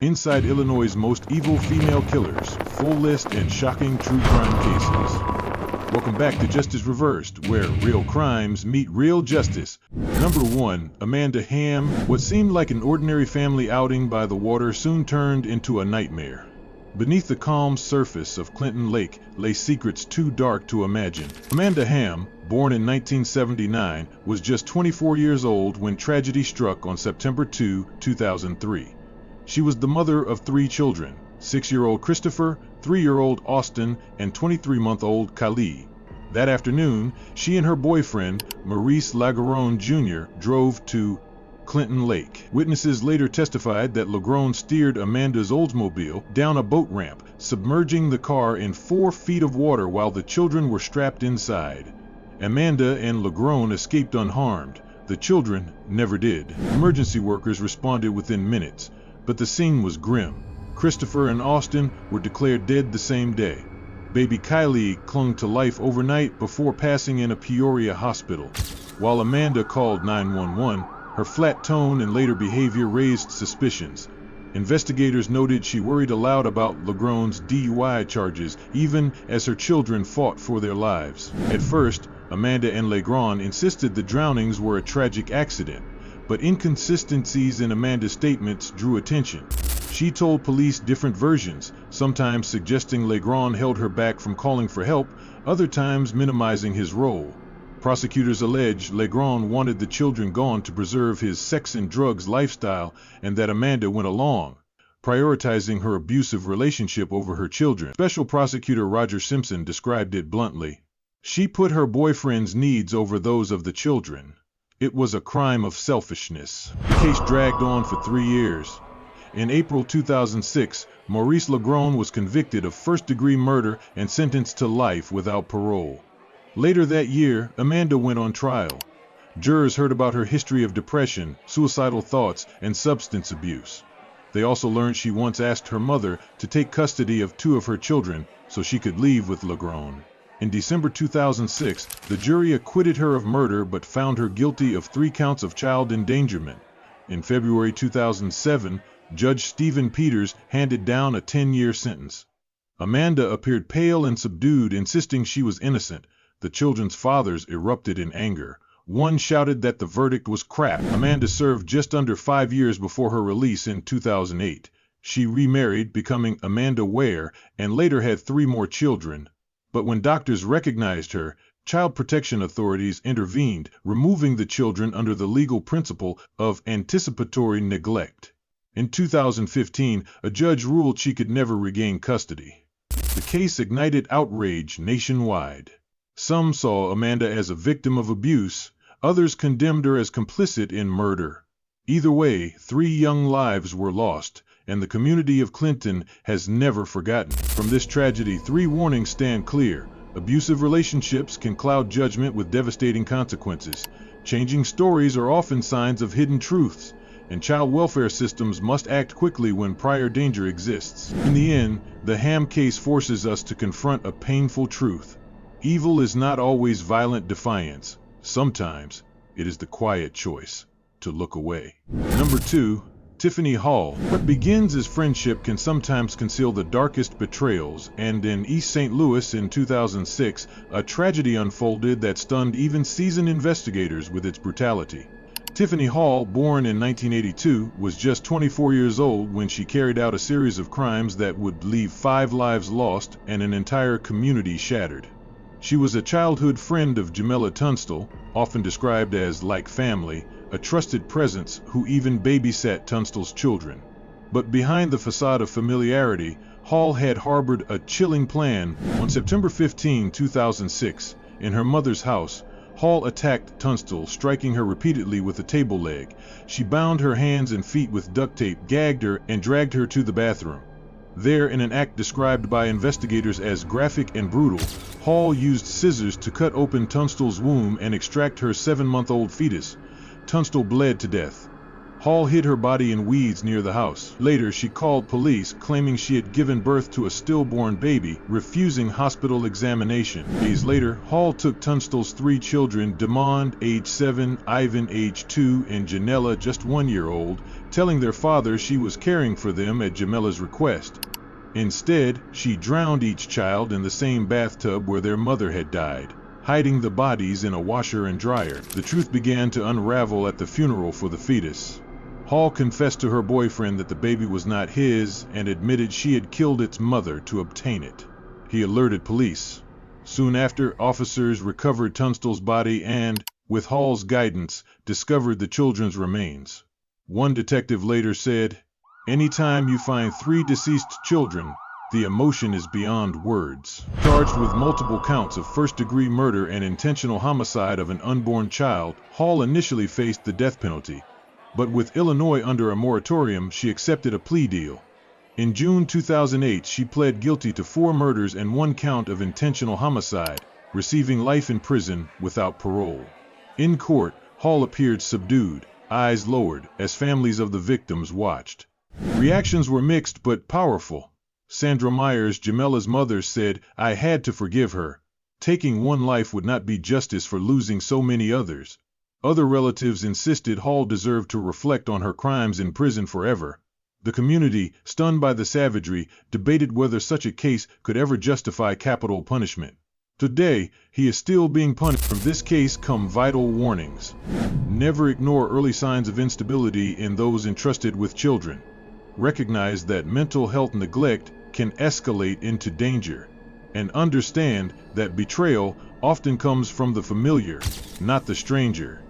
Inside Illinois' most evil female killers, full list and shocking true crime cases. Welcome back to Justice Reversed, where real crimes meet real justice. Number 1, Amanda Hamm. What seemed like an ordinary family outing by the water soon turned into a nightmare. Beneath the calm surface of Clinton Lake lay secrets too dark to imagine. Amanda Hamm, born in 1979, was just 24 years old when tragedy struck on September 2, 2003. She was the mother of 3 children, 6-year-old Christopher, 3-year-old Austin, and 23-month-old Khalid. That afternoon, she and her boyfriend, Maurice Lagarone Jr., drove to Clinton Lake. Witnesses later testified that Lagarone steered Amanda's Oldsmobile down a boat ramp, submerging the car in 4 feet of water while the children were strapped inside. Amanda and Lagarone escaped unharmed. The children never did. Emergency workers responded within minutes, but the scene was grim. Christopher and Austin were declared dead the same day. Baby Kylie clung to life overnight before passing in a Peoria hospital. While Amanda called 911, her flat tone and later behavior raised suspicions. Investigators noted she worried aloud about Lagrone's DUI charges, even as her children fought for their lives. At first, Amanda and Lagarone insisted the drownings were a tragic accident, but inconsistencies in Amanda's statements drew attention. She told police different versions, sometimes suggesting Lagarone held her back from calling for help, other times minimizing his role. Prosecutors alleged Lagarone wanted the children gone to preserve his sex and drugs lifestyle, and that Amanda went along, prioritizing her abusive relationship over her children. Special Prosecutor Roger Simpson described it bluntly. She put her boyfriend's needs over those of the children. It was a crime of selfishness. The case dragged on for 3 years. In April 2006, Maurice Lagarone was convicted of first-degree murder and sentenced to life without parole. Later that year, Amanda went on trial. Jurors heard about her history of depression, suicidal thoughts, and substance abuse. They also learned she once asked her mother to take custody of 2 of her children so she could leave with Lagarone. In December 2006, the jury acquitted her of murder but found her guilty of 3 counts of child endangerment. In February 2007, Judge Stephen Peters handed down a 10-year sentence. Amanda appeared pale and subdued, insisting she was innocent. The children's fathers erupted in anger. One shouted that the verdict was crap. Amanda served just under 5 years before her release in 2008. She remarried, becoming Amanda Ware, and later had 3 more children. But when doctors recognized her, child protection authorities intervened, removing the children under the legal principle of anticipatory neglect. In 2015, a judge ruled she could never regain custody. The case ignited outrage nationwide. Some saw Amanda as a victim of abuse, others condemned her as complicit in murder. Either way, 3 young lives were lost, and the community of Clinton has never forgotten. From this tragedy, 3 warnings stand clear. Abusive relationships can cloud judgment with devastating consequences. Changing stories are often signs of hidden truths, and child welfare systems must act quickly when prior danger exists. In the end, the Hamm case forces us to confront a painful truth. Evil is not always violent defiance. Sometimes it is the quiet choice to look away. Number 2, Tiffany Hall. What begins as friendship can sometimes conceal the darkest betrayals, and in East St. Louis in 2006, a tragedy unfolded that stunned even seasoned investigators with its brutality. Tiffany Hall, born in 1982, was just 24 years old when she carried out a series of crimes that would leave 5 lives lost and an entire community shattered. She was a childhood friend of Jamila Tunstall, often described as like family, a trusted presence who even babysat Tunstall's children. But behind the facade of familiarity, Hall had harbored a chilling plan. On September 15, 2006, in her mother's house, Hall attacked Tunstall, striking her repeatedly with a table leg. She bound her hands and feet with duct tape, gagged her, and dragged her to the bathroom. There, in an act described by investigators as graphic and brutal, Hall used scissors to cut open Tunstall's womb and extract her 7-month-old fetus. Tunstall bled to death. Hall hid her body in weeds near the house. Later, she called police, claiming she had given birth to a stillborn baby, refusing hospital examination. Days later, Hall took Tunstall's 3 children, Demond, age 7, Ivan, age 2, and Janella, just 1 year old, telling their father she was caring for them at Jamella's request. Instead, she drowned each child in the same bathtub where their mother had died, hiding the bodies in a washer and dryer. The truth began to unravel at the funeral for the fetus. Hall confessed to her boyfriend that the baby was not his and admitted she had killed its mother to obtain it. He alerted police. Soon after, officers recovered Tunstall's body and, with Hall's guidance, discovered the children's remains. One detective later said, "Anytime you find 3 deceased children, the emotion is beyond words." Charged with multiple counts of first-degree murder and intentional homicide of an unborn child, Hall initially faced the death penalty. But with Illinois under a moratorium, she accepted a plea deal. In June 2008, she pled guilty to 4 murders and 1 count of intentional homicide, receiving life in prison without parole. In court, Hall appeared subdued, eyes lowered, as families of the victims watched. Reactions were mixed but powerful. Sandra Myers, Jamella's mother, said, "I had to forgive her. Taking 1 life would not be justice for losing so many others." Other relatives insisted Hall deserved to reflect on her crimes in prison forever. The community, stunned by the savagery, debated whether such a case could ever justify capital punishment. Today, he is still being punished. From this case come vital warnings. Never ignore early signs of instability in those entrusted with children. Recognize that mental health neglect can escalate into danger. And understand that betrayal often comes from the familiar, not the stranger.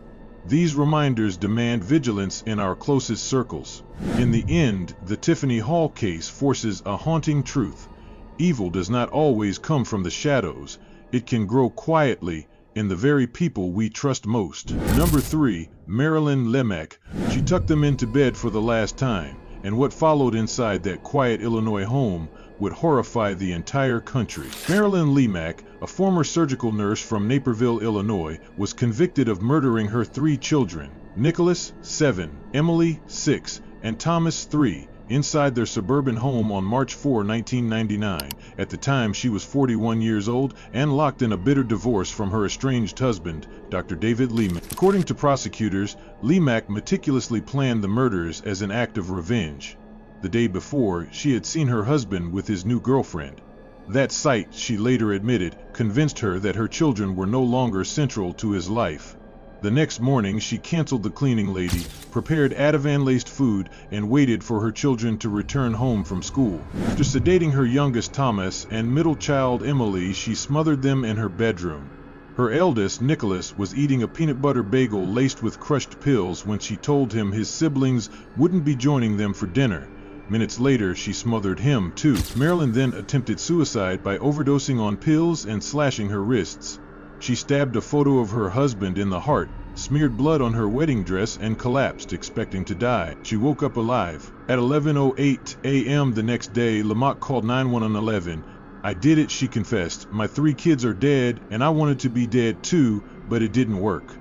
These reminders demand vigilance in our closest circles. In the end, the Tiffany Hall case forces a haunting truth. Evil does not always come from the shadows. It can grow quietly in the very people we trust most. Number 3, Marilyn Lemak. She tucked them into bed for the last time, and what followed inside that quiet Illinois home would horrify the entire country. Marilyn Lemak, a former surgical nurse from Naperville, Illinois, was convicted of murdering her 3 children, Nicholas, 7, Emily, 6, and Thomas, 3, inside their suburban home on March 4, 1999. At the time, she was 41 years old and locked in a bitter divorce from her estranged husband, Dr. David Lemak. According to prosecutors, Lemak meticulously planned the murders as an act of revenge. The day before, she had seen her husband with his new girlfriend. That sight, she later admitted, convinced her that her children were no longer central to his life. The next morning, she canceled the cleaning lady, prepared Ativan-laced food, and waited for her children to return home from school. After sedating her youngest Thomas and middle child Emily, she smothered them in her bedroom. Her eldest, Nicholas, was eating a peanut butter bagel laced with crushed pills when she told him his siblings wouldn't be joining them for dinner. Minutes later, she smothered him, too. Marilyn then attempted suicide by overdosing on pills and slashing her wrists. She stabbed a photo of her husband in the heart, smeared blood on her wedding dress, and collapsed, expecting to die. She woke up alive. At 11:08 a.m. the next day, Lemak called 911. "I did it," she confessed. "My 3 kids are dead, and I wanted to be dead too, but it didn't work."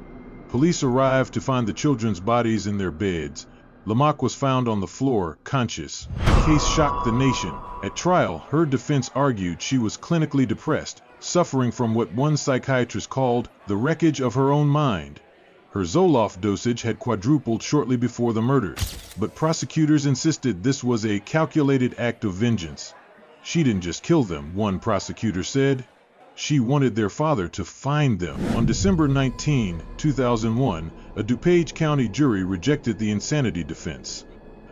Police arrived to find the children's bodies in their beds. Lemak was found on the floor, conscious. The case shocked the nation. At trial, her defense argued she was clinically depressed, suffering from what one psychiatrist called the wreckage of her own mind. Her Zoloft dosage had quadrupled shortly before the murders, but prosecutors insisted this was a calculated act of vengeance. "She didn't just kill them," one prosecutor said. "She wanted their father to find them." On December 19, 2001, a DuPage County jury rejected the insanity defense.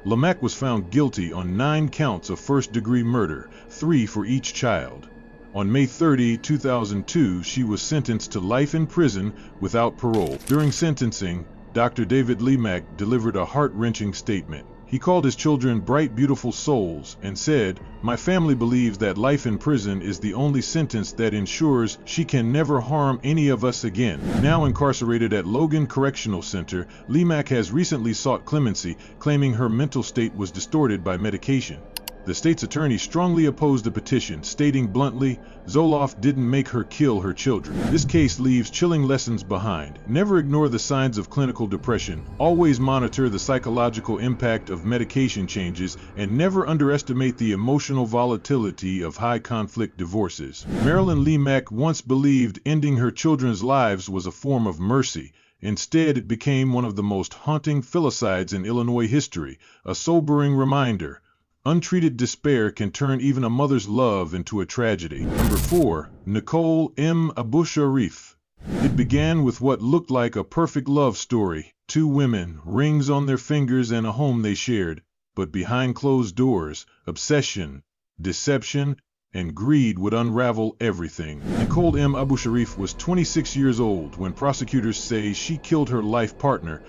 Lemak was found guilty on 9 counts of first-degree murder, 3 for each child. On May 30, 2002, she was sentenced to life in prison without parole. During sentencing, Dr. David Lemak delivered a heart-wrenching statement. He called his children bright, beautiful souls and said, "My family believes that life in prison is the only sentence that ensures she can never harm any of us again." Now incarcerated at Logan Correctional Center, Lemak has recently sought clemency, claiming her mental state was distorted by medication. The state's attorney strongly opposed the petition, stating bluntly, "Zoloft didn't make her kill her children." This case leaves chilling lessons behind. Never ignore the signs of clinical depression, always monitor the psychological impact of medication changes, and never underestimate the emotional volatility of high-conflict divorces. Marilyn Lemak once believed ending her children's lives was a form of mercy. Instead, it became one of the most haunting filicides in Illinois history, a sobering reminder. Untreated despair can turn even a mother's love into a tragedy. Number 4. Nicole M. Abusharif. It began with what looked like a perfect love story. Two women, rings on their fingers and a home they shared. But behind closed doors, obsession, deception, and greed would unravel everything. Nicole M. Abusharif was 26 years old when prosecutors say she killed her life partner,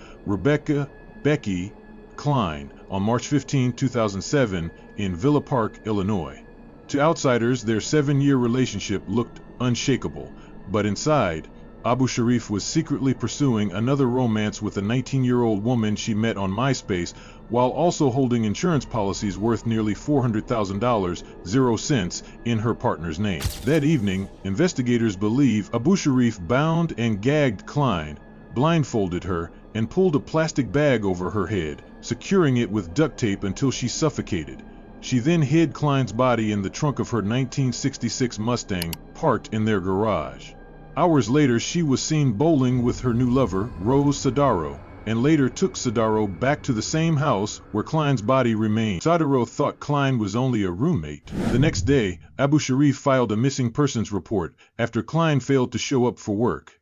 Becky Klein, on March 15, 2007, in Villa Park, Illinois. To outsiders, their 7-year relationship looked unshakable, but inside, Abusharif was secretly pursuing another romance with a 19-year-old woman she met on MySpace, while also holding insurance policies worth nearly $400,000, 0 cents, in her partner's name. That evening, investigators believe Abusharif bound and gagged Klein, blindfolded her, and pulled a plastic bag over her head, securing it with duct tape until she suffocated. She then hid Klein's body in the trunk of her 1966 Mustang, parked in their garage. Hours later, she was seen bowling with her new lover, Rose Sodaro, and later took Sodaro back to the same house where Klein's body remained. Sodaro thought Klein was only a roommate. The next day, Abusharif filed a missing persons report after Klein failed to show up for work.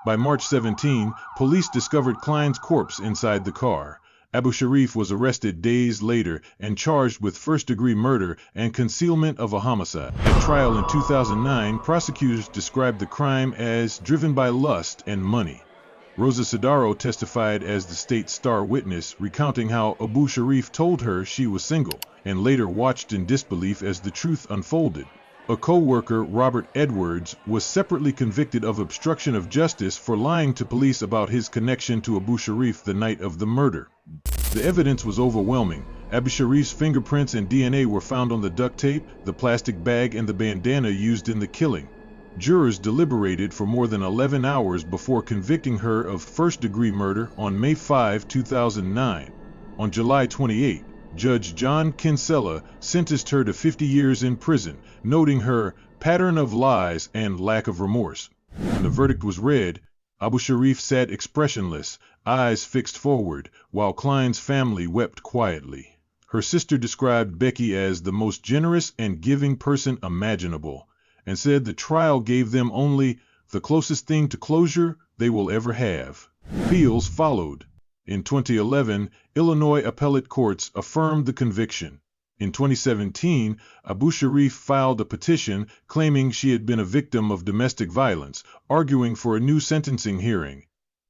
By March 17, police discovered Klein's corpse inside the car. Abusharif was arrested days later and charged with first-degree murder and concealment of a homicide. At trial in 2009, prosecutors described the crime as driven by lust and money. Rosa Sodaro testified as the state's star witness, recounting how Abusharif told her she was single, and later watched in disbelief as the truth unfolded. A co-worker, Robert Edwards, was separately convicted of obstruction of justice for lying to police about his connection to Abusharif the night of the murder. The evidence was overwhelming. Abusharif's fingerprints and DNA were found on the duct tape, the plastic bag, and the bandana used in the killing. Jurors deliberated for more than 11 hours before convicting her of first-degree murder on May 5, 2009. On July 28, Judge John Kinsella sentenced her to 50 years in prison, noting her pattern of lies and lack of remorse. When the verdict was read, Abusharif sat expressionless, eyes fixed forward, while Klein's family wept quietly. Her sister described Becky as the most generous and giving person imaginable, and said the trial gave them only the closest thing to closure they will ever have. Appeals followed. In 2011, Illinois appellate courts affirmed the conviction. In 2017, Abusharif filed a petition claiming she had been a victim of domestic violence, arguing for a new sentencing hearing.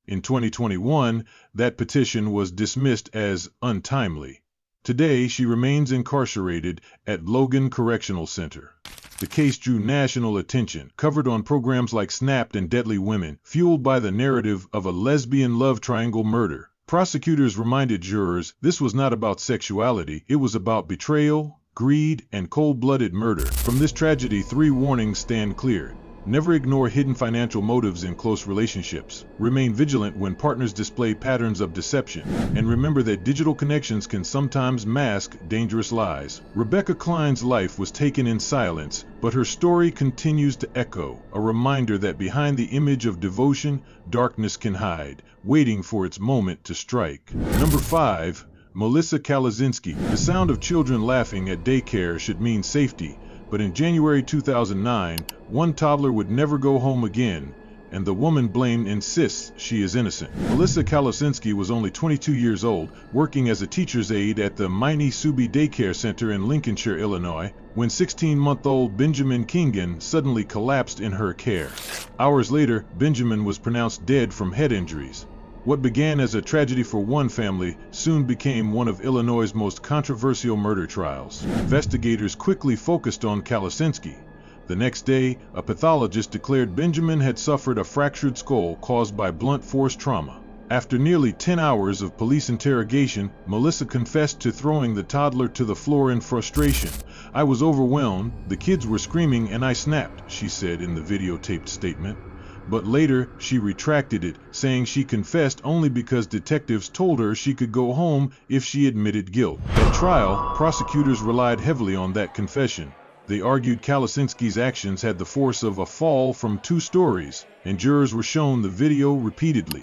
In 2021, that petition was dismissed as untimely. Today, she remains incarcerated at Logan Correctional Center. The case drew national attention, covered on programs like Snapped and Deadly Women, fueled by the narrative of a lesbian love triangle murder. Prosecutors reminded jurors this was not about sexuality, it was about betrayal, greed, and cold-blooded murder. From this tragedy, 3 warnings stand clear. Never ignore hidden financial motives in close relationships. Remain vigilant when partners display patterns of deception. And remember that digital connections can sometimes mask dangerous lies. Rebecca Klein's life was taken in silence, but her story continues to echo, a reminder that behind the image of devotion, darkness can hide, waiting for its moment to strike. Number 5. Melissa Calusinski. The sound of children laughing at daycare should mean safety. But in January 2009, one toddler would never go home again, and the woman blamed insists she is innocent. Melissa Calusinski was only 22 years old, working as a teacher's aide at the Miney Subi Daycare Center in Lincolnshire, Illinois, when 16-month-old Benjamin Kingan suddenly collapsed in her care. Hours later, Benjamin was pronounced dead from head injuries. What began as a tragedy for one family soon became one of Illinois' most controversial murder trials. Investigators quickly focused on Calusinski. The next day, a pathologist declared Benjamin had suffered a fractured skull caused by blunt force trauma. After nearly 10 hours of police interrogation, Melissa confessed to throwing the toddler to the floor in frustration. "I was overwhelmed, the kids were screaming and I snapped," she said in the videotaped statement. But later, she retracted it, saying she confessed only because detectives told her she could go home if she admitted guilt. At trial, prosecutors relied heavily on that confession. They argued Calusinski's actions had the force of a fall from 2 stories, and jurors were shown the video repeatedly.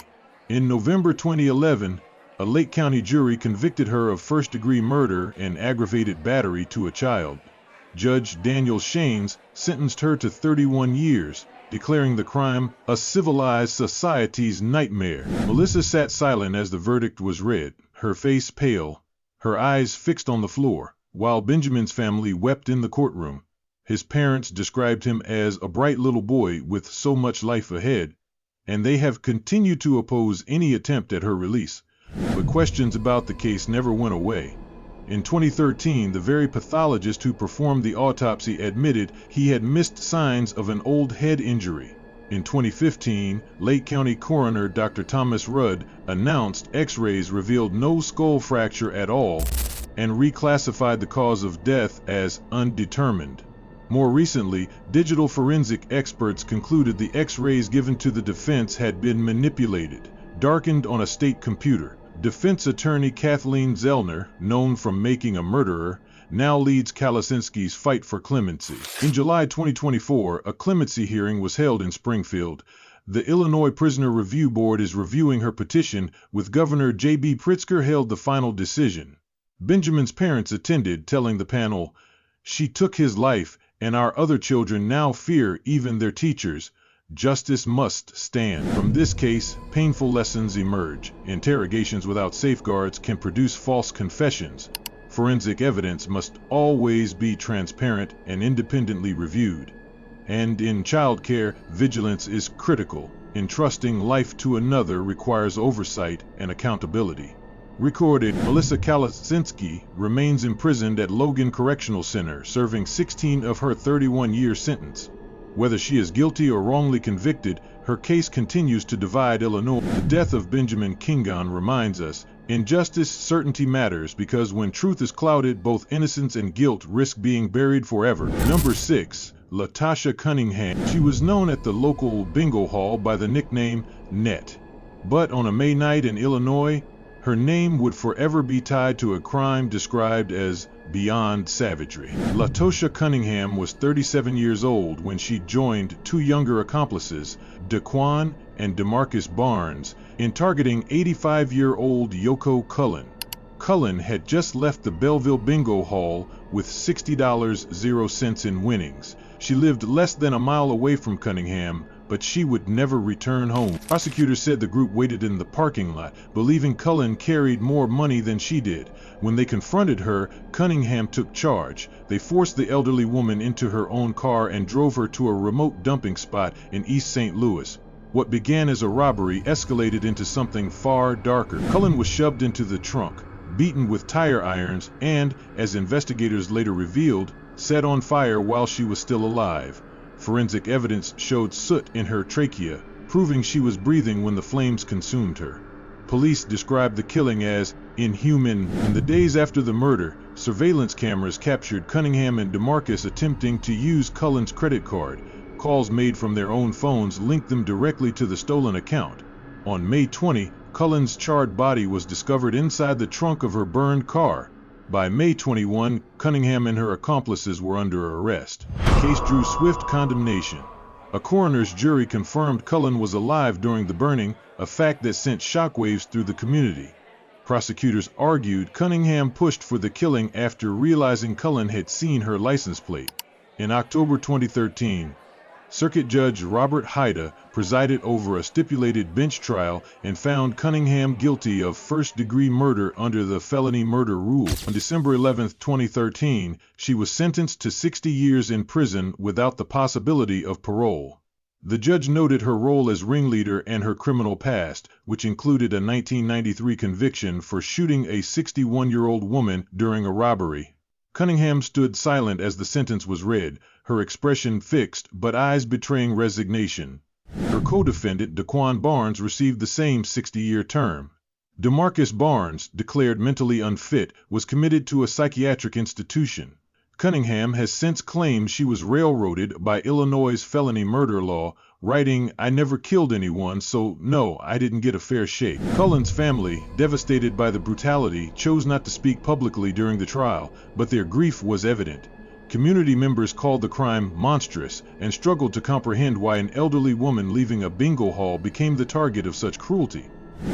In November 2011, a Lake County jury convicted her of first-degree murder and aggravated battery to a child. Judge Daniel Shaines sentenced her to 31 years, declaring the crime a civilized society's nightmare. Melissa sat silent as the verdict was read, her face pale, her eyes fixed on the floor, while Benjamin's family wept in the courtroom. His parents described him as a bright little boy with so much life ahead, and they have continued to oppose any attempt at her release. But questions about the case never went away. In 2013, the very pathologist who performed the autopsy admitted he had missed signs of an old head injury. In 2015, Lake County coroner Dr. Thomas Rudd announced X-rays revealed no skull fracture at all and reclassified the cause of death as undetermined. More recently, digital forensic experts concluded the X-rays given to the defense had been manipulated, darkened on a state computer. Defense attorney Kathleen Zellner, known from Making a Murderer, now leads Calusinski's fight for clemency. In July 2024, a clemency hearing was held in Springfield. The Illinois Prisoner Review Board is reviewing her petition, with Governor J.B. Pritzker held the final decision. Benjamin's parents attended, telling the panel, "She took his life, and our other children now fear even their teachers. Justice must stand." From this case, painful lessons emerge. Interrogations without safeguards can produce false confessions. Forensic evidence must always be transparent and independently reviewed. And in child care, vigilance is critical. Entrusting life to another requires oversight and accountability. Recorded, Melissa Calusinski remains imprisoned at Logan Correctional Center, serving 16 of her 31-year sentence. Whether she is guilty or wrongly convicted, her case continues to divide Illinois. The death of Benjamin Kingan reminds us, in justice, certainty matters, because when truth is clouded, both innocence and guilt risk being buried forever. Number 6. LaTosha Cunningham. She was known at the local bingo hall by the nickname Net. But on a May night in Illinois, her name would forever be tied to a crime described as beyond savagery. LaTosha Cunningham was 37 years old when she joined 2 younger accomplices, Daquan and DeMarcus Barnes, in targeting 85-year-old Yoko Cullen. Cullen had just left the Belleville Bingo Hall with $60.00 in winnings. She lived less than a mile away from Cunningham, but she would never return home. Prosecutors said the group waited in the parking lot, believing Cullen carried more money than she did. When they confronted her, Cunningham took charge. They forced the elderly woman into her own car and drove her to a remote dumping spot in East St. Louis. What began as a robbery escalated into something far darker. Cullen was shoved into the trunk, beaten with tire irons, and, as investigators later revealed, set on fire while she was still alive. Forensic evidence showed soot in her trachea, proving she was breathing when the flames consumed her. Police described the killing as inhuman. In the days after the murder, surveillance cameras captured Cunningham and DeMarcus attempting to use Cullen's credit card. Calls made from their own phones linked them directly to the stolen account. On May 20, Cullen's charred body was discovered inside the trunk of her burned car. By May 21, Cunningham and her accomplices were under arrest. The case drew swift condemnation. A coroner's jury confirmed Cullen was alive during the burning, a fact that sent shockwaves through the community. Prosecutors argued Cunningham pushed for the killing after realizing Cullen had seen her license plate. In October 2013, Circuit Judge Robert Haida presided over a stipulated bench trial and found Cunningham guilty of first-degree murder under the felony murder rule. On December 11, 2013, she was sentenced to 60 years in prison without the possibility of parole. The judge noted her role as ringleader and her criminal past, which included a 1993 conviction for shooting a 61-year-old woman during a robbery. Cunningham stood silent as the sentence was read, her expression fixed but eyes betraying resignation. Her co-defendant, Daquan Barnes, received the same 60-year term. DeMarcus Barnes, declared mentally unfit, was committed to a psychiatric institution. Cunningham has since claimed she was railroaded by Illinois' felony murder law, writing, "I never killed anyone, so no, I didn't get a fair shake." Cullen's family, devastated by the brutality, chose not to speak publicly during the trial, but their grief was evident. Community members called the crime monstrous and struggled to comprehend why an elderly woman leaving a bingo hall became the target of such cruelty.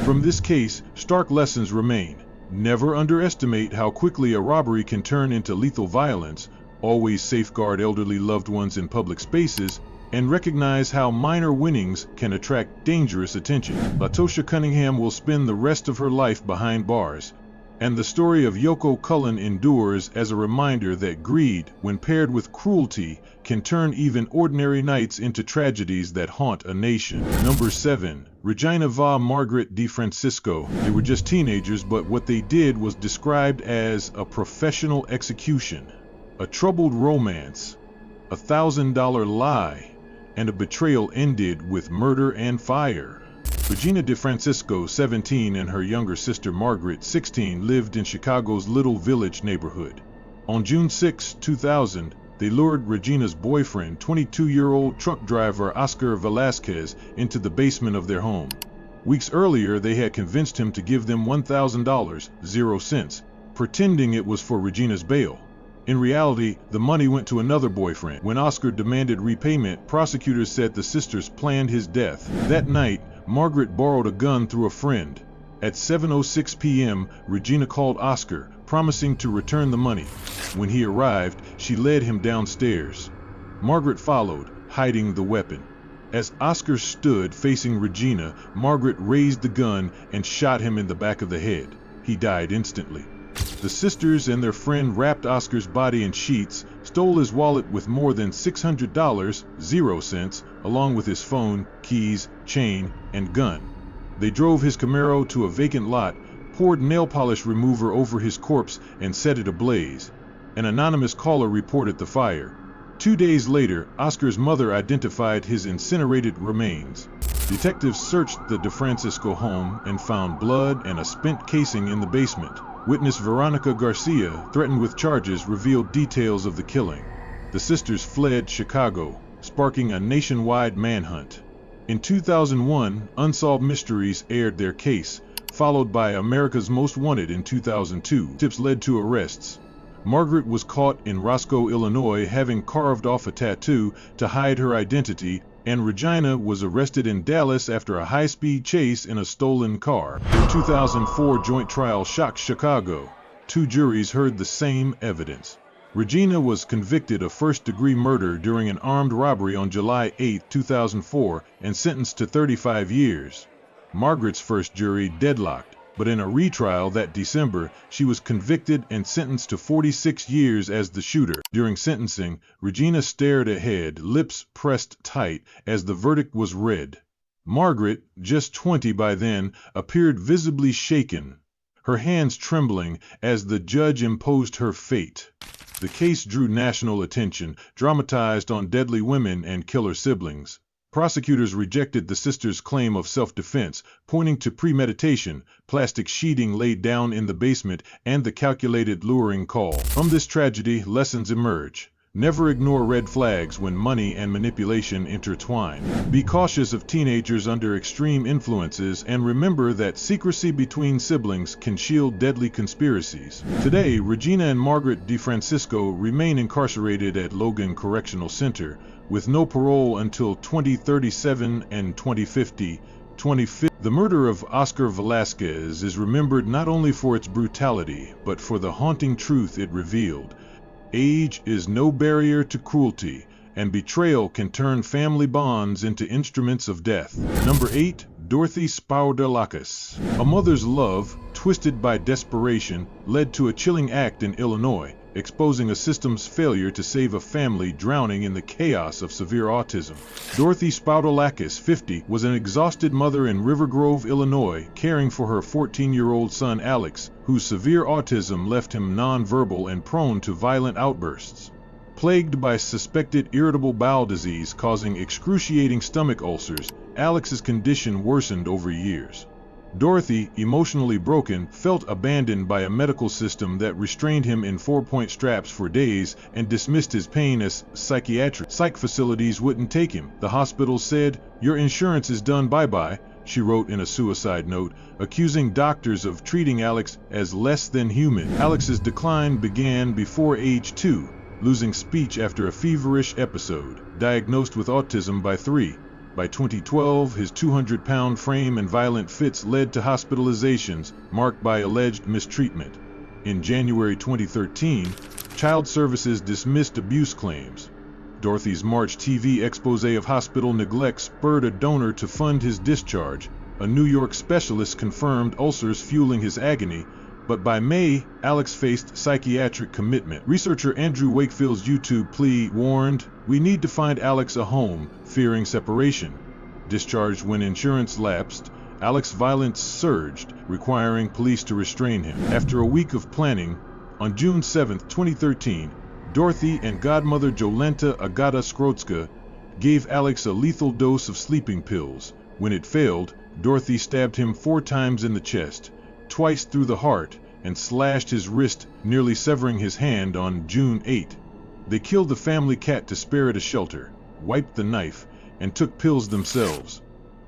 From this case, stark lessons remain. Never underestimate how quickly a robbery can turn into lethal violence. Always safeguard elderly loved ones in public spaces, and recognize how minor winnings can attract dangerous attention. LaTosha Cunningham will spend the rest of her life behind bars, and the story of Yoko Cullen endures as a reminder that greed, when paired with cruelty, can turn even ordinary nights into tragedies that haunt a nation. Number 7. Regina v. Margaret DeFrancisco. They were just teenagers, but what they did was described as a professional execution, a troubled romance, a $1,000 lie, and a betrayal ended with murder and fire. Regina DeFrancisco, 17, and her younger sister Margaret, 16, lived in Chicago's Little Village neighborhood. On June 6, 2000, they lured Regina's boyfriend, 22-year-old truck driver Oscar Velasquez, into the basement of their home. Weeks earlier, they had convinced him to give them $1,000, 0 cents, pretending it was for Regina's bail. In reality, the money went to another boyfriend. When Oscar demanded repayment, prosecutors said the sisters planned his death. That night, Margaret borrowed a gun through a friend. At 7:06 p.m., Regina called Oscar, promising to return the money. When he arrived, she led him downstairs. Margaret followed, hiding the weapon. As Oscar stood facing Regina, Margaret raised the gun and shot him in the back of the head. He died instantly. The sisters and their friend wrapped Oscar's body in sheets, stole his wallet with more than $600, 0 cents, along with his phone, keys, chain, and gun. They drove his Camaro to a vacant lot, poured nail polish remover over his corpse, and set it ablaze. An anonymous caller reported the fire. 2 days later, Oscar's mother identified his incinerated remains. Detectives searched the DeFrancisco home and found blood and a spent casing in the basement. Witness Veronica Garcia, threatened with charges, revealed details of the killing. The sisters fled Chicago, sparking a nationwide manhunt. In 2001, Unsolved Mysteries aired their case, followed by America's Most Wanted in 2002. Tips led to arrests. Margaret was caught in Roscoe, Illinois, having carved off a tattoo to hide her identity, and Regina was arrested in Dallas after a high-speed chase in a stolen car. The 2004 joint trial shocked Chicago. 2 juries heard the same evidence. Regina was convicted of first-degree murder during an armed robbery on July 8, 2004, and sentenced to 35 years. Margaret's first jury deadlocked, but in a retrial that December, she was convicted and sentenced to 46 years as the shooter. During sentencing, Regina stared ahead, lips pressed tight, as the verdict was read. Margaret, just 20 by then, appeared visibly shaken, her hands trembling as the judge imposed her fate. The case drew national attention, dramatized on deadly women and killer siblings. Prosecutors rejected the sisters' claim of self-defense, pointing to premeditation, plastic sheeting laid down in the basement, and the calculated luring call. From this tragedy, lessons emerge. Never ignore red flags when money and manipulation intertwine. Be cautious of teenagers under extreme influences, and remember that secrecy between siblings can shield deadly conspiracies. Today, Regina and Margaret DeFrancisco remain incarcerated at Logan Correctional Center, with no parole until 2037 and 2050. The murder of Oscar Velasquez is remembered not only for its brutality, but for the haunting truth it revealed. Age is no barrier to cruelty, and betrayal can turn family bonds into instruments of death. Number 8. Dorothy Spourdalakis. A mother's love, twisted by desperation, led to a chilling act in Illinois, exposing a system's failure to save a family drowning in the chaos of severe autism. Dorothy Spourdalakis, 50, was an exhausted mother in River Grove, Illinois, caring for her 14-year-old son Alex, whose severe autism left him nonverbal and prone to violent outbursts. Plagued by suspected irritable bowel disease causing excruciating stomach ulcers, Alex's condition worsened over years. Dorothy, emotionally broken, felt abandoned by a medical system that restrained him in 4-point straps for days and dismissed his pain as psychiatric. Psych facilities wouldn't take him. The hospital said, "Your insurance is done, bye-bye," she wrote in a suicide note, accusing doctors of treating Alex as less than human. Alex's decline began before age 2, losing speech after a feverish episode, diagnosed with autism by 3. By 2012, his 200-pound frame and violent fits led to hospitalizations marked by alleged mistreatment. In January 2013, Child Services dismissed abuse claims. Dorothy's March TV expose of hospital neglect spurred a donor to fund his discharge. A New York specialist confirmed ulcers fueling his agony, but by May, Alex faced psychiatric commitment. Researcher Andrew Wakefield's YouTube plea warned, "We need to find Alex a home," fearing separation. Discharged when insurance lapsed, Alex's violence surged, requiring police to restrain him. After a week of planning, on June 7, 2013, Dorothy and godmother Jolenta Agata Skrotska gave Alex a lethal dose of sleeping pills. When it failed, Dorothy stabbed him 4 times in the chest, twice through the heart, and slashed his wrist, nearly severing his hand on June 8. They killed the family cat to spare it a shelter, wiped the knife, and took pills themselves,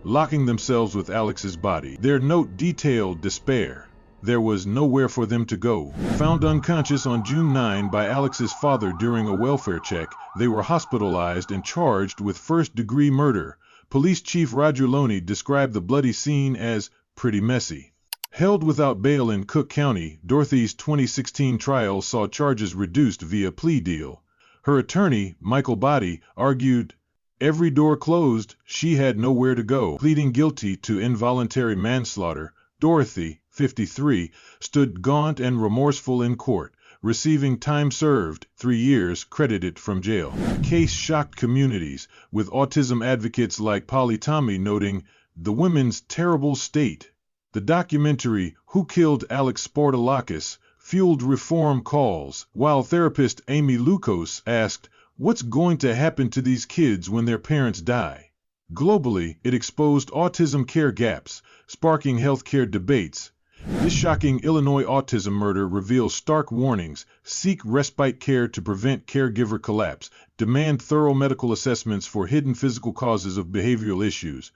locking themselves with Alex's body. Their note detailed despair. There was nowhere for them to go. Found unconscious on June 9 by Alex's father during a welfare check, they were hospitalized and charged with first-degree murder. Police Chief Roger Loney described the bloody scene as pretty messy. Held without bail in Cook County, Dorothy's 2016 trial saw charges reduced via plea deal. Her attorney, Michael Boddy, argued, "Every door closed, she had nowhere to go." Pleading guilty to involuntary manslaughter, Dorothy, 53, stood gaunt and remorseful in court, receiving time served, 3 years credited from jail. The case shocked communities, with autism advocates like Polly Tommy noting the women's terrible state. The documentary, Who Killed Alex Spourdalakis, fueled reform calls, while therapist Amy Lucas asked, "What's going to happen to these kids when their parents die?" Globally, it exposed autism care gaps, sparking healthcare debates. This shocking Illinois autism murder reveals stark warnings: seek respite care to prevent caregiver collapse, demand thorough medical assessments for hidden physical causes of behavioral issues,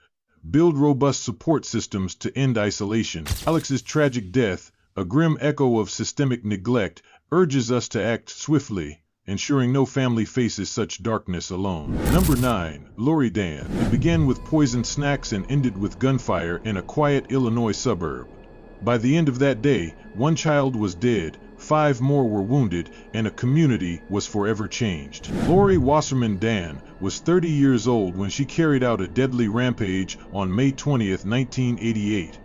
build robust support systems to end isolation. Alex's tragic death, a grim echo of systemic neglect, urges us to act swiftly, ensuring no family faces such darkness alone. Number 9. Laurie Dann. It began with poisoned snacks and ended with gunfire in a quiet Illinois suburb. By the end of that day, 1 child was dead, 5 more were wounded, and a community was forever changed. Laurie Wasserman Dann was 30 years old when she carried out a deadly rampage on May 20, 1988.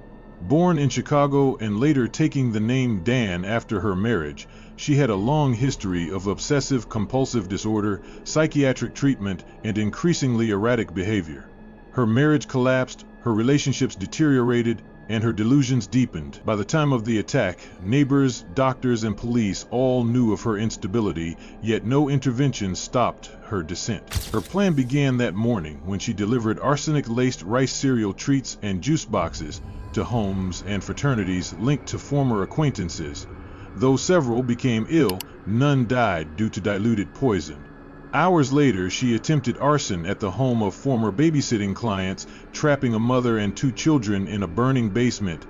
Born in Chicago and later taking the name Dan after her marriage, she had a long history of obsessive-compulsive disorder, psychiatric treatment, and increasingly erratic behavior. Her marriage collapsed, her relationships deteriorated, and her delusions deepened. By the time of the attack, neighbors, doctors, and police all knew of her instability, yet no intervention stopped her descent. Her plan began that morning when she delivered arsenic-laced rice cereal treats and juice boxes to homes and fraternities linked to former acquaintances. Though several became ill, none died due to diluted poison. Hours later, she attempted arson at the home of former babysitting clients, trapping a mother and 2 children in a burning basement.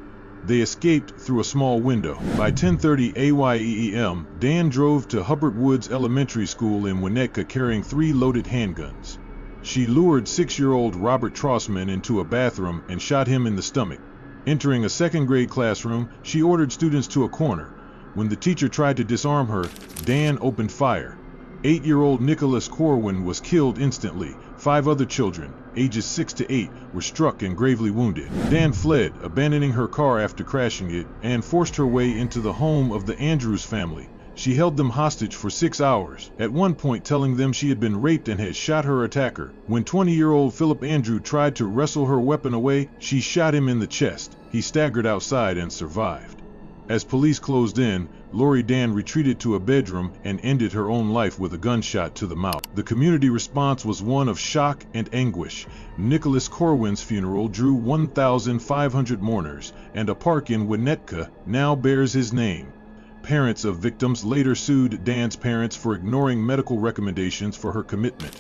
They escaped through a small window. By 10:30 a.m., Dan drove to Hubbard Woods Elementary School in Winnetka carrying 3 loaded handguns. She lured 6-year-old Robert Trossman into a bathroom and shot him in the stomach. Entering a second-grade classroom, she ordered students to a corner. When the teacher tried to disarm her, Dan opened fire. 8-year-old Nicholas Corwin was killed instantly. 5 other children, ages 6 to 8, were struck and gravely wounded. Dan fled, abandoning her car after crashing it, and forced her way into the home of the Andrews family. She held them hostage for 6 hours, at one point telling them she had been raped and had shot her attacker. When 20-year-old Philip Andrew tried to wrestle her weapon away, she shot him in the chest. He staggered outside and survived. As police closed in, Laurie Dann retreated to a bedroom and ended her own life with a gunshot to the mouth. The community response was one of shock and anguish. Nicholas Corwin's funeral drew 1,500 mourners, and a park in Winnetka now bears his name. Parents of victims later sued Dann's parents for ignoring medical recommendations for her commitment.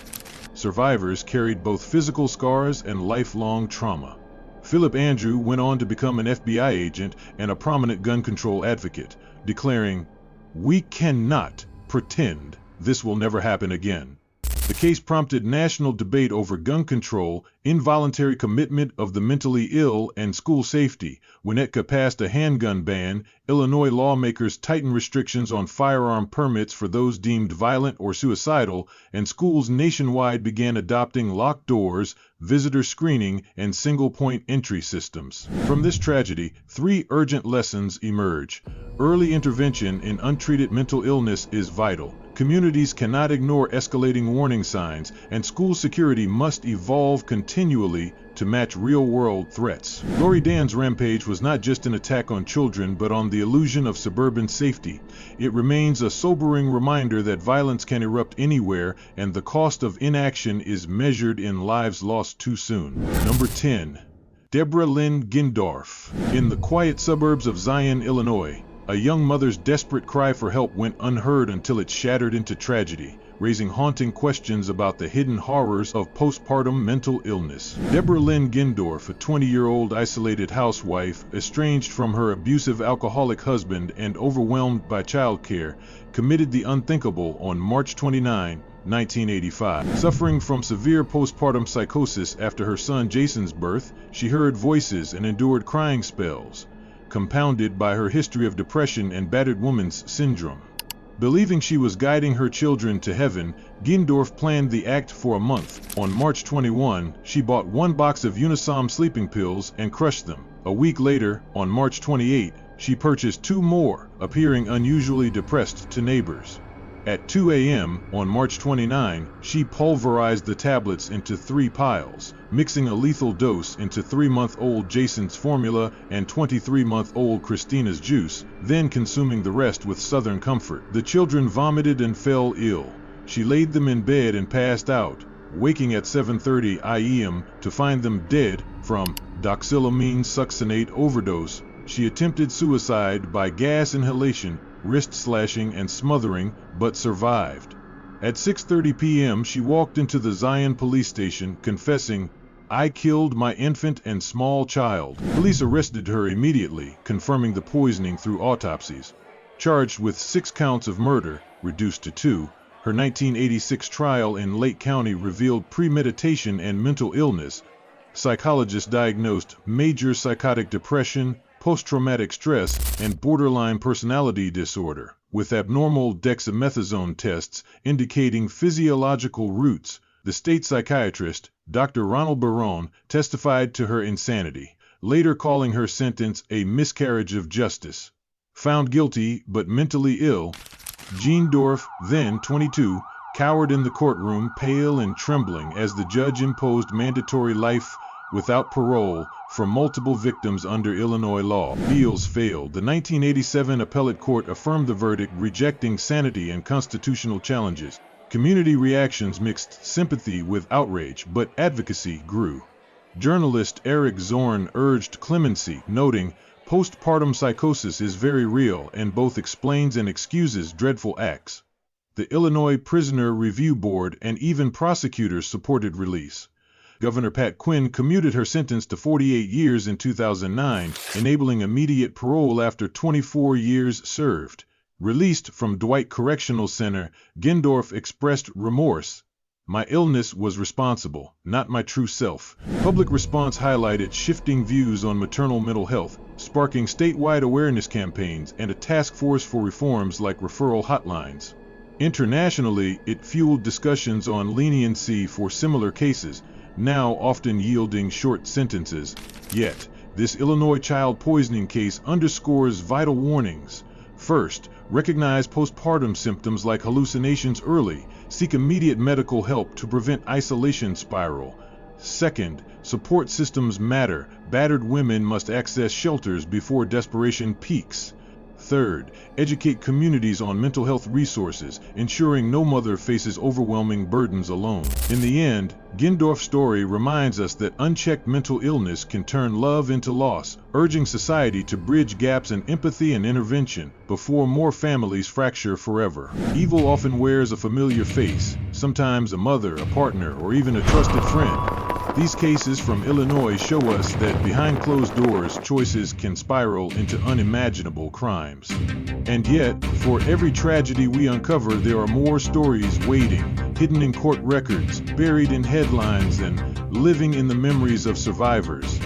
Survivors carried both physical scars and lifelong trauma. Philip Andrew went on to become an FBI agent and a prominent gun control advocate, declaring, "We cannot pretend this will never happen again." The case prompted national debate over gun control, involuntary commitment of the mentally ill, and school safety. Winnetka passed a handgun ban. Illinois lawmakers tightened restrictions on firearm permits for those deemed violent or suicidal, and schools nationwide began adopting locked doors, visitor screening, and single-point entry systems. From this tragedy, 3 urgent lessons emerge. Early intervention in untreated mental illness is vital. Communities cannot ignore escalating warning signs, and school security must evolve continually to match real-world threats. Laurie Dann's rampage was not just an attack on children, but on the illusion of suburban safety. It remains a sobering reminder that violence can erupt anywhere, and the cost of inaction is measured in lives lost too soon. Number 10. Debra Lynn Gindorf. In the quiet suburbs of Zion, Illinois, a young mother's desperate cry for help went unheard until it shattered into tragedy, raising haunting questions about the hidden horrors of postpartum mental illness. Debra Lynn Gindorf, a 20-year-old isolated housewife, estranged from her abusive alcoholic husband and overwhelmed by childcare, committed the unthinkable on March 29, 1985. Suffering from severe postpartum psychosis after her son Jason's birth, she heard voices and endured crying spells, compounded by her history of depression and battered woman's syndrome. Believing she was guiding her children to heaven, Gindorf planned the act for a month. On March 21, she bought 1 box of Unisom sleeping pills and crushed them. A week later, on March 28, she purchased 2 more, appearing unusually depressed to neighbors. At 2 a.m. on March 29, she pulverized the tablets into 3 piles, mixing a lethal dose into 3-month-old Jason's formula and 23-month-old Christina's juice, then consuming the rest with Southern comfort. The children vomited and fell ill. She laid them in bed and passed out, waking at 7:30 a.m. to find them dead from doxylamine succinate overdose. She attempted suicide by gas inhalation, wrist slashing, and smothering, but survived. At 6:30 p.m. she walked into the Zion police station, confessing, "I killed my infant and small child." Police arrested her immediately, confirming the poisoning through autopsies. Charged with 6 counts of murder, reduced to 2, her 1986 trial in Lake County revealed premeditation and mental illness. Psychologists diagnosed major psychotic depression, post-traumatic stress, and borderline personality disorder, with abnormal dexamethasone tests indicating physiological roots. The state psychiatrist, Dr. Ronald Barone, testified to her insanity, later calling her sentence a miscarriage of justice. Found guilty but mentally ill, Gindorf, then 22, cowered in the courtroom, pale and trembling, as the judge imposed mandatory life without parole for multiple victims under Illinois law. Appeals failed. The 1987 appellate court affirmed the verdict, rejecting sanity and constitutional challenges. Community reactions mixed sympathy with outrage, but advocacy grew. Journalist Eric Zorn urged clemency, noting, "Postpartum psychosis is very real and both explains and excuses dreadful acts." The Illinois Prisoner Review Board and even prosecutors supported release. Governor Pat Quinn commuted her sentence to 48 years in 2009, enabling immediate parole after 24 years served. Released from Dwight Correctional Center, Gindorf expressed remorse. "My illness was responsible, not my true self." Public response highlighted shifting views on maternal mental health, sparking statewide awareness campaigns and a task force for reforms like referral hotlines. Internationally, it fueled discussions on leniency for similar cases, now often yielding short sentences. Yet, this Illinois child poisoning case underscores vital warnings. First, recognize postpartum symptoms like hallucinations early. Seek immediate medical help to prevent isolation spiral. Second, support systems matter. Battered women must access shelters before desperation peaks. Third, educate communities on mental health resources, ensuring no mother faces overwhelming burdens alone. In the end, Gindorf's story reminds us that unchecked mental illness can turn love into loss, urging society to bridge gaps in empathy and intervention before more families fracture forever. Evil often wears a familiar face, sometimes a mother, a partner, or even a trusted friend. These cases from Illinois show us that behind closed doors, choices can spiral into unimaginable crimes. And yet, for every tragedy we uncover, there are more stories waiting, hidden in court records, buried in headlines, and living in the memories of survivors.